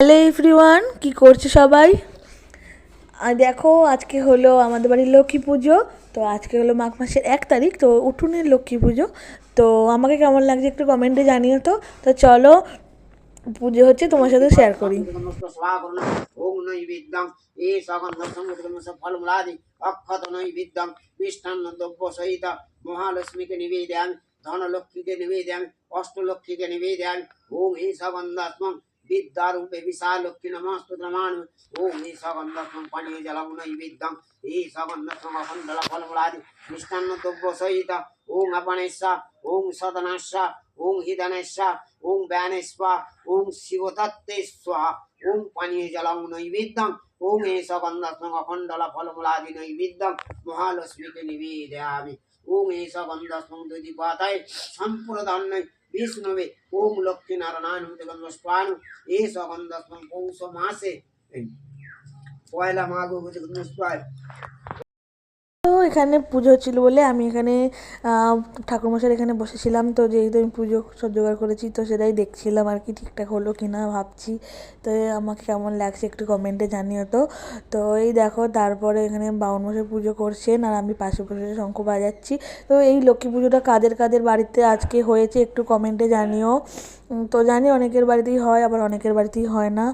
Hello everyone, কি করছো সবাই? আর দেখো, আজকে হলো আমাদের বাড়ির লক্ষ্মী পুজো। তো আজকে হলো মাঘ মাসের 1 তারিখ, তো উঠোনের লক্ষ্মী পুজো। তো আমাকে কেমন লাগছে একটু কমেন্টে জানিও। তো চলো, পুজো হচ্ছে তোমার সাথে শেয়ার করি। ওম নৈবেদ্যং এই সগন্ধ ফলমূলাদি অক্ষত নৈবেদ্যং মিষ্টান্ন দ্রব্য সহিত মহালক্ষ্মীকে নিবেদয়ামি, ধনলক্ষ্মীকে নিবেদয়ামি, অষ্টলক্ষ্মীকে নিবেদয়ামি। ওম এই সগন্ধাত্মং বিদ্যারূপে বিশালক্ষ্মী নমস্তু নমামি। ওম এই সগন্ধাত্মং পানীয় জলং নৈবেদ্যং এই সগন্ধাত্মং অখণ্ডল ফলমূলাদি মিষ্টান্ন দ্রব্য সহিত ওম আপনেশ্বর ওম সদনস্য ওম হিদনেশ্বর ওম ব্যানেশ্বর ওম শিবতত্ত্বে স্বাহা। ওম পানীয় জলং নৈবেদ্যং ওম এষ গন্ধাত্মং অখণ্ডল ফলমূলাদি নৈবেদ্যং মহালক্ষ্মীকে নিবেদয়ামি। ওম এষ গন্ধাত্মং দ্বিপাতায় সম্প্রদান্নৈ বিষ্ণবে ওম লক্ষ্মী নারায়ণ গন্ধস্বানু এষ গন্ধাত্মং পৌষ মাসে পয়লা মাঘ গন্ধস্বায়। তো এখানে পুজো হচ্ছিলো বলে আমি এখানে ঠাকুরমশাইয়ের এখানে বসেছিলাম। তো যেহেতু আমি পুজো সব জোগাড় করেছি, তো সেটাই দেখছিলাম আর কি ঠিকঠাক হলো কি না ভাবছি। তো আমাকে কেমন লাগছে একটু কমেন্টে জানিও। তো এই দেখো, তারপরে এখানে বাউনমশাই পুজো করছেন আর আমি পাশে বসে শঙ্খ বাজাচ্ছি। তো এই লক্ষ্মী পুজোটা কাদের কাদের বাড়িতে আজকে হয়েছে একটু কমেন্টে জানিও। তো জানি অনেকের বাড়িতেই হয়, আবার অনেকের বাড়িতেই হয় না।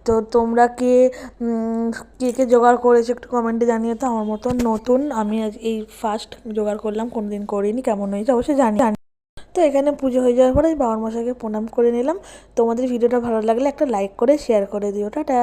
তো তোমরা কে কে জোগাড় করেছো একটু কমেন্টে জানিও। তো আমার মতন নতুন, আমি আজ এই ফার্স্ট জোগাড় করলাম, কোনোদিন করিনি। কেমন হয়েছে অবশ্যই জানি। তো এখানে পুজো হয়ে যাওয়ার পরে বাবার মশাইকে প্রণাম করে নিলাম। তোমাদের ভিডিওটা ভালো লাগলে একটা লাইক করে শেয়ার করে দিও। টাটা।